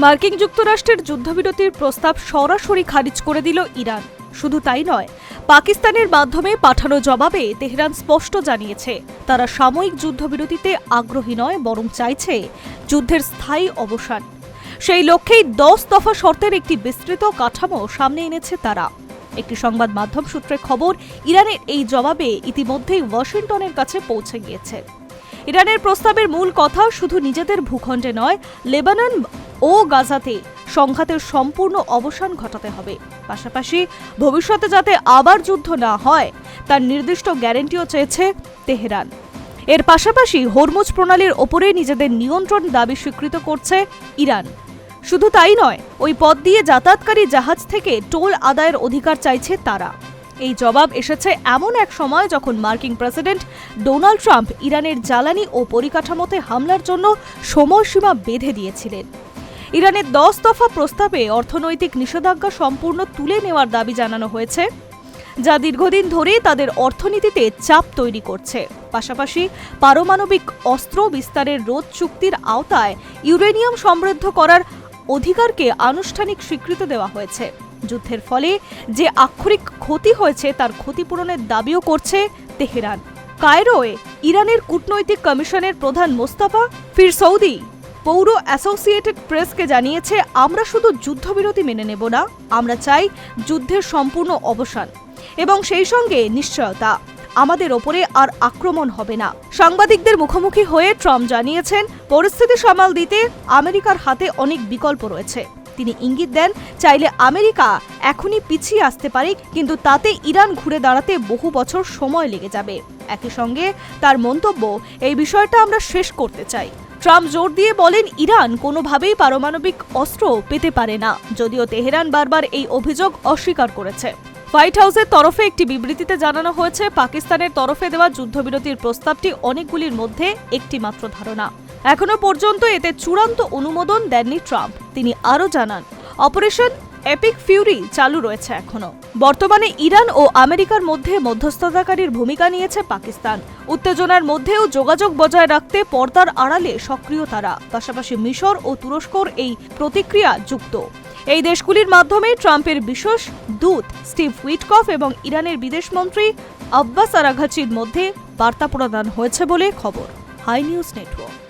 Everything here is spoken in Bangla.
মার্কিন যুক্তরাষ্ট্রের যুদ্ধবিরতির প্রস্তাব সরাসরি খারিজ করে দিল ইরান। শুধু তাই নয়, পাকিস্তানের মাধ্যমে পাঠানো জবাবে তেহরান স্পষ্ট জানিয়েছে তারা সাময়িক যুদ্ধবিরতিতে আগ্রহী নয়, বরং চাইছে যুদ্ধের স্থায়ী অবসান। সেই লক্ষ্যেই 10 দফা শর্তের একটি বিস্তৃত কাঠামো সামনে এনেছে তারা। একটি সংবাদ মাধ্যম সূত্রে খবর, ইরানের এই জবাবে ইতিমধ্যেই ওয়াশিংটনের কাছে পৌঁছে গিয়েছে। ইরানের প্রস্তাবের মূল কথা শুধু নিজেদের ভূখণ্ডে নয়, লেবানন ও গাজাতে সংঘাতের সম্পূর্ণ অবসান ঘটাতে হবে। পাশাপাশি ভবিষ্যতে যাতে আবার যুদ্ধ না হয় তার নির্দিষ্ট গ্যারান্টিও চেয়েছে তেহরান। এর পাশাপাশি হরমুজ প্রণালীর ওপরে নিজেদের নিয়ন্ত্রণ দাবি স্বীকৃত করছে ইরান। শুধু তাই নয়, ওই পথ দিয়ে যাতায়াতকারী জাহাজ থেকে টোল আদায়ের অধিকার চাইছে তারা। এই জবাব এসেছে এমন এক সময় যখন মার্কিন প্রেসিডেন্ট ডোনাল্ড ট্রাম্প ইরানের জ্বালানি ও পরিকাঠামোতে হামলার জন্য সময়সীমা বেঁধে দিয়েছিলেন। ইরানের 10 দফা প্রস্তাবে অর্থনৈতিক নিষেধাজ্ঞা সম্পূর্ণ তুলে নেওয়ার দাবি জানানো হয়েছে, যা দীর্ঘদিন ধরে তাদের অর্থনীতিতে চাপ তৈরি করছে। পাশাপাশি পারমাণবিক অস্ত্র বিস্তারের রোধ চুক্তির আওতায় ইউরেনিয়াম সমৃদ্ধ করার অধিকারকে আনুষ্ঠানিক স্বীকৃতি দেওয়া হয়েছে। যুদ্ধের ফলে যে আক্ষরিক ক্ষতি হয়েছে তার ক্ষতিপূরণের দাবিও করছে তেহরান। কায়রোয় ইরানের কূটনৈতিক কমিশনের প্রধান মোস্তাফা ফিরসৌদি পৌর অ্যাসোসিয়েটেড প্রেসকে জানিয়েছে, আমরা শুধু যুদ্ধবিরতি মেনে নেব না, আমরা চাই যুদ্ধের সম্পূর্ণ অবসান এবং সেই সঙ্গে নিশ্চয়তা আমাদের ওপরে আর আক্রমণ হবে না। সাংবাদিকদের মুখোমুখি হয়ে ট্রাম্প জানিয়েছেন, পরিস্থিতি সামাল দিতে আমেরিকার হাতে অনেক বিকল্প রয়েছে। তিনি ইঙ্গিত দেন, চাইলে আমেরিকা এখনই পিছিয়ে আসতে পারে, কিন্তু তাতে ইরান ঘুরে দাঁড়াতে বহু বছর সময় লেগে যাবে। একই সঙ্গে তার মন্তব্য, এই বিষয়টা আমরা শেষ করতে চাই। ট্রাম্প জোর দিয়ে বলেন, ইরান কোনোভাবেই পারমাণবিক অস্ত্র পেতে পারে না, যদিও তেহরান বারবার এই অভিযোগ অস্বীকার করেছে। হোয়াইট হাউসের তরফে একটি বিবৃতিতে জানানো হয়েছে, পাকিস্তানের তরফে দেওয়া যুদ্ধবিরতির প্রস্তাবটি অনেকগুলির মধ্যে একটি মাত্র ধারণা। এখনো পর্যন্ত এতে চূড়ান্ত অনুমোদন দেননি ট্রাম্প। তিনি আরও জানান, অপারেশন এপিক ফিউরি চালু রয়েছে এখনো। বর্তমানে ইরান ও আমেরিকার মধ্যে মধ্যস্থতাকারীর ভূমিকা নিয়েছে পাকিস্তান। উত্তেজনার মধ্যেও যোগাযোগ বজায় রাখতে পর্দার আড়ালে সক্রিয় তারা। পাশাপাশি মিশর ও তুরস্কর এই প্রতিক্রিয়া যুক্ত। এই দেশগুলির মাধ্যমে ট্রাম্পের বিশেষ দূত স্টিভ উইটকফ এবং ইরানের বিদেশমন্ত্রী আব্বাস আরাঘচির মধ্যে বার্তা প্রদান হয়েছে বলে খবর। Hi news network.